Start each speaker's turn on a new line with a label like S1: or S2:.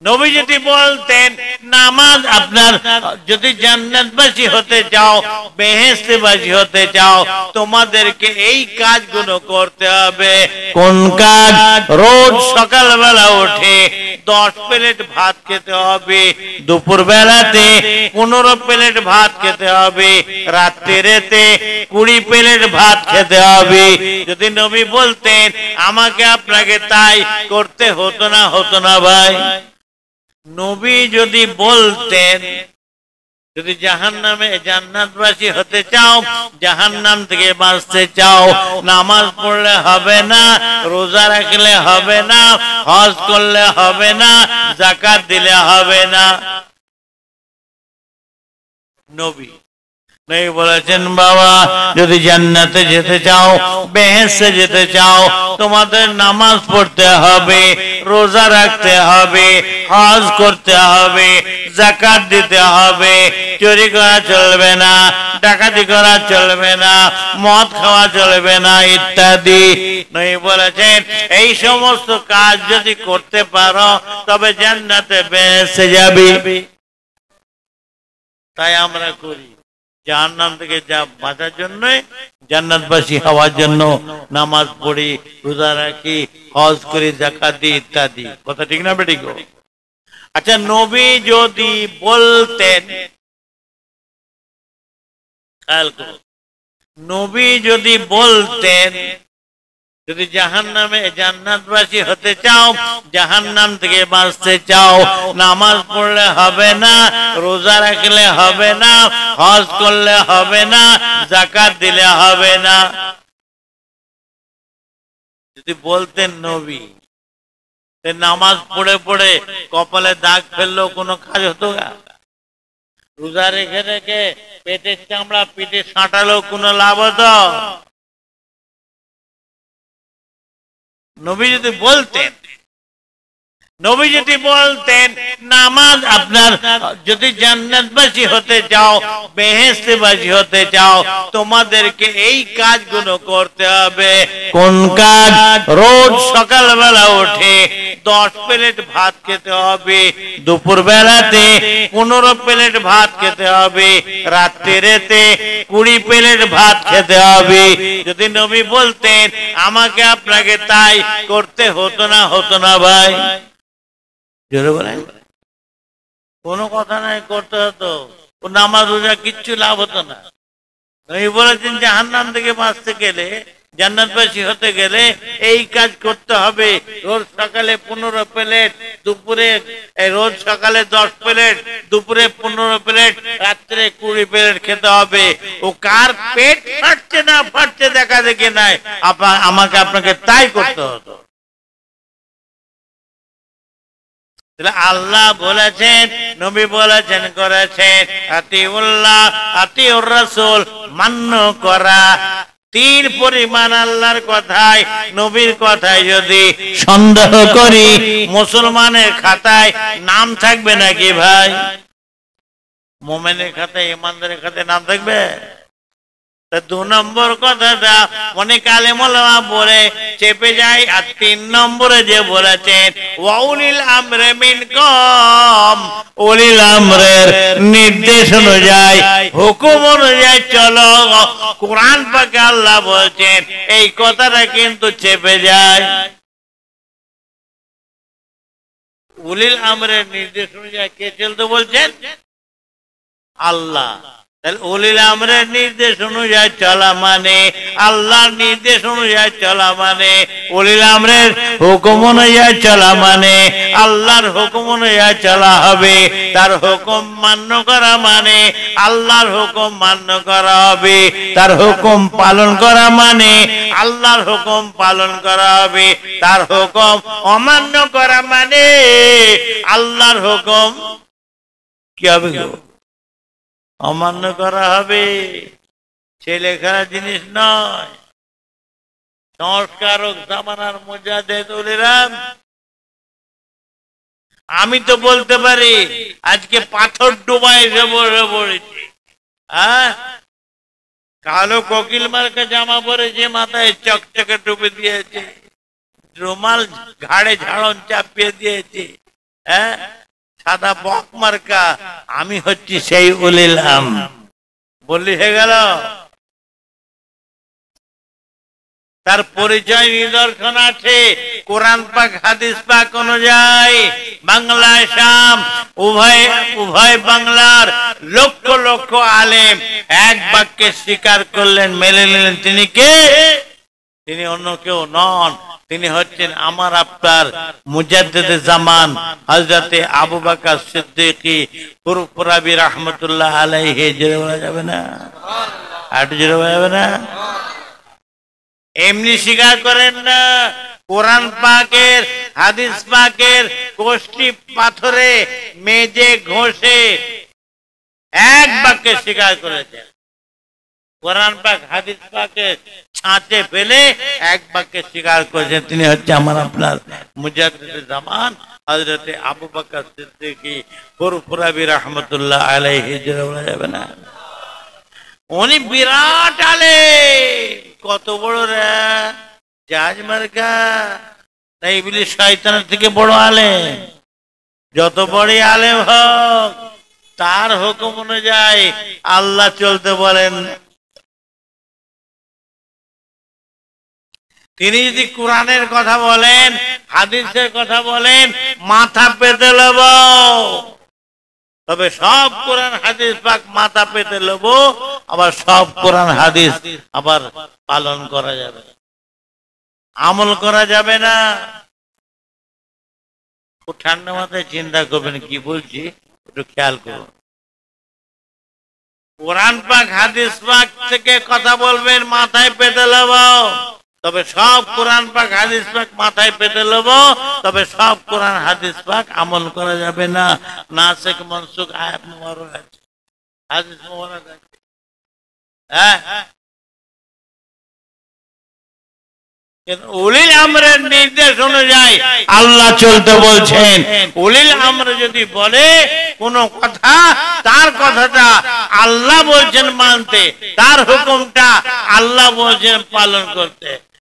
S1: নবী যদি বলতেন নামাজ আপনার যদি জান্নাতবাসী হতে চাও বেহেশতবাসী হতে চাও তোমাদেরকে এই কাজগুলো করতে হবে। কোন কাজ? রোজ সকালবেলা উঠে 10 প্লেট ভাত খেতে হবে, দুপুর বেলাতে 15 প্লেট ভাত খেতে হবে, রাত্রিতে 20 প্লেট ভাত খেতে হবে। যদি নবী বলতেন আমাকে আপনাকে তাই করতে হতো না ভাই। নবী যদি বলতেন যদি জাহান্নামে জান্নাতবাসী হতে চাও, জাহান্নাম থেকে বাঁচতে চাও, নামাজ পড়লে হবে না, রোজা রাখলে হবে না, হজ করলে হবে না, যাকাত দিলে হবে না। নবী বলেছেন বাবা যদি জান্নাতে যেতে চাও, বেহেশতে যেতে চাও, তোমাদের নামাজ পড়তে হবে, রোজা রাখতে হবে, হজ করতে হবে, যাকাত দিতে হবে, চুরি করা চলবে না, ডাকাতি করা চলবে না, মদ খাওয়া চলবে না ইত্যাদি। নবী বলেছেন এই সমস্ত কাজ যদি করতে পারো তবে জান্নাতে বেহেশতে যাবে। তাই আমরা করি জাহান্নাম থেকে যা বাঁচার জন্য, জান্নাতবাসী হওয়ার জন্য নামাজ পড়ি, রোজা রাখি, হজ করি, যাকাত দিই ইত্যাদি। কথা ঠিক না বেঠিক? আচ্ছা নবী যদি বলতেন, নবী যদি বলতেন যদি জাহান্নামে জান্নাতবাসী হতে চাও, জাহান্নাম থেকে বাঁচতে চাও, নামাজ পড়লে হবে না, রোজা রাখলে হবে না, হজ করলে হবে না, যাকাত দিলে হবে না, যদি বলতেন নবী, নামাজ পড়ে পড়ে কপালে দাগ ফেললেও কোনো কাজ হতো না? রোজা রেখে রেখে পেটের চামড়া পিঠে সাঁটালেও কোনো লাভ হতো? নবী যদি বলতেন, নবী যদি বলতেন নামাজ আপনার যদি জান্নাতবাসী হতে চাও, বেহেশতবাসী হতে চাও তোমাদেরকে এই কাজগুলো করতে হবে। কোন কাজ? রোজ সকালবেলা উঠে 10 প্লেট ভাত খেতে হবে, দুপুর বেলাতে 15 প্লেট ভাত খেতে হবে, রাত্রিতে 20 প্লেট ভাত খেতে হবে। যদি নবী বলতেন আমাকে আপনাকে তাই করতে হতো না ভাই? কোনো কথা নাই, করতে হতো। নামাজ রোজা কিচ্ছু লাভ হতো না। নবী বলেছেন জাহান্নাম থেকে বাঁচতে গেলে, জান্নাতবাসী হতে গেলে এই কাজ করতে হবে। রোজ সকালে 15 প্লেট, দুপুরে রোজ সকালে 10 প্লেট, দুপুরে 15 প্লেট, রাত্রে 20 প্লেট খেতে হবে। ও কার পেট ফাটছে না ফাটছে দেখা দেখে নাই, আমাকে আপনাকে তাই করতে হতো। আল্লাহ বলেছেন, নবী বলেছেন, করেছেন আতিউল্লাহ আতিউর রাসূল, মান্য করা। 3 পরিমাণ আল্লাহর কথায় নবীর কথায় যদি সন্দেহ করি মুসলমানের খাতায় নাম থাকবে নাকি ভাই? মুমিনের খাতায়, ইমানদারের খাতায় নাম থাকবে? 2 নম্বর কথাটা অনেক আলেম ওলামা বলে চেপে যায়। আর 3 নম্বরে যে বলেছেন ওয়াউলিল আমরে মিনকুম, উলিল আমরের নির্দেশ অনুযায়ী, হুকুম অনুযায়ী চলো। কোরআন পাকে আল্লাহ বলছেন, এই কথাটা কিন্তু চেপে যায়। উলিল আমরের নির্দেশ অনুযায়ী কে চলতে বলছেন? আল্লাহ। উলিল আমরের নির্দেশ অনুযায়ী চলা মানে, আল্লাহর নির্দেশ অনুযায়ী চলা মানে, উলিল আমরের হুকুম অনুযায়ী চলা মানে আল্লাহর হুকুম অনুযায়ী চলা হবে। তার হুকুম মান্য করা মানে আল্লাহর হুকুম মান্য করা হবে। তার হুকুম পালন করা মানে আল্লাহর হুকুম পালন করা হবে। তার হুকুম অমান্য করা মানে আল্লাহর হুকুম কি হবে? অমান্য করা হবে। ছেলে খেলা জিনিস নয়। সংস্কারক জামানার মুজাহিদুলেরাম, আমি তো বলতে পারি আজকে পাথর ডুবাই পড়েছি। হ্যাঁ, কালো কোকিল মার্কা জামা পরেছে, মাথায় চকচকে টুপি দিয়েছে, রুমাল ঘাড়ে ঝাড়ন চাপিয়ে দিয়েছে, হ্যাঁ, সাদা বক মার্কা, আমি হচ্ছি সেই উলিল আমর। বললি হয়ে গেল। তার পরিচয় নিদর্শন আছে কোরআন পাক হাদিস পাক অনুযায়ী। বাংলা শাম উভয় বাংলার লক্ষ লক্ষ আলেম এক বাক্যে স্বীকার করলেন, মেনে নিলেন। তিনি কে? তিনি অন্য কেউ নন, তিনি হচ্ছেন আমার আপনার মুজাদ্দিদে জামান হযরতে আবু বকর সিদ্দিকী পুরপুরাবি রাহমাতুল্লাহ আলাইহি। জোরে বলা যাবে না? আর জোরে বলা যাবে না? এমনি স্বীকার করেন না, কোরআন পাকের হাদিস পাকের কোষ্ঠী পাথরে মেজে ঘষে এক বাক্যে স্বীকার করেছেন। কোরআন পাক হাদিস পাকে ছাঁচে ফেলে এক বাক্যে স্বীকার করেছেন, তিনি হচ্ছে আমার আপনার মুজাদ্দিদে জামান হযরতে আবু বকর সিদ্দিকী পুরপুরাবি রাহমাতুল্লাহ আলাইহি। জোরে বলা যাবে না? উনি বিরাট আলেম। কত বড় রে? জাহাজ মার্কা না ইবলিস শয়তানের থেকে বড় আলেম? যত বড় আলেম হোক, তার হুকুম অনুযায়ী আল্লাহ চলতে বলেন। তিনি যদি কোরআনের কথা বলেন, হাদিসের কথা বলেন, মাথা পেতে লব। তবে সব কোরআন হাদিস পাক মাথা পেতে লব, আবার সব কোরআন হাদিস আবার পালন করা যাবে, আমল করা যাবে না। খুব ঠান্ডা মাথায় চিন্তা করবেন কি বলছি, একটু খেয়াল করুন। কোরআন পাক হাদিস পাক থেকে কথা বলবেন, মাথায় পেতে লব। তবে সব কোরআন পাক হাদিস পাক মাথায় পেতে লব, তবে সব কোরআন হাদিস পাক আমল করা যাবে না। নাসিখ মনসুখ আয়াত মুবারক আছে, হাদিস মুবারক আছে। হ্যাঁ, উলিল আমরের নির্দেশ অনুযায়ী আল্লাহ চলতে বলছেন। উলিল আমর যদি বলে কোন কথা, তার কথাটা আল্লাহ বলছেন মানতে, তার হুকুমটা আল্লাহ বলছেন পালন করতে।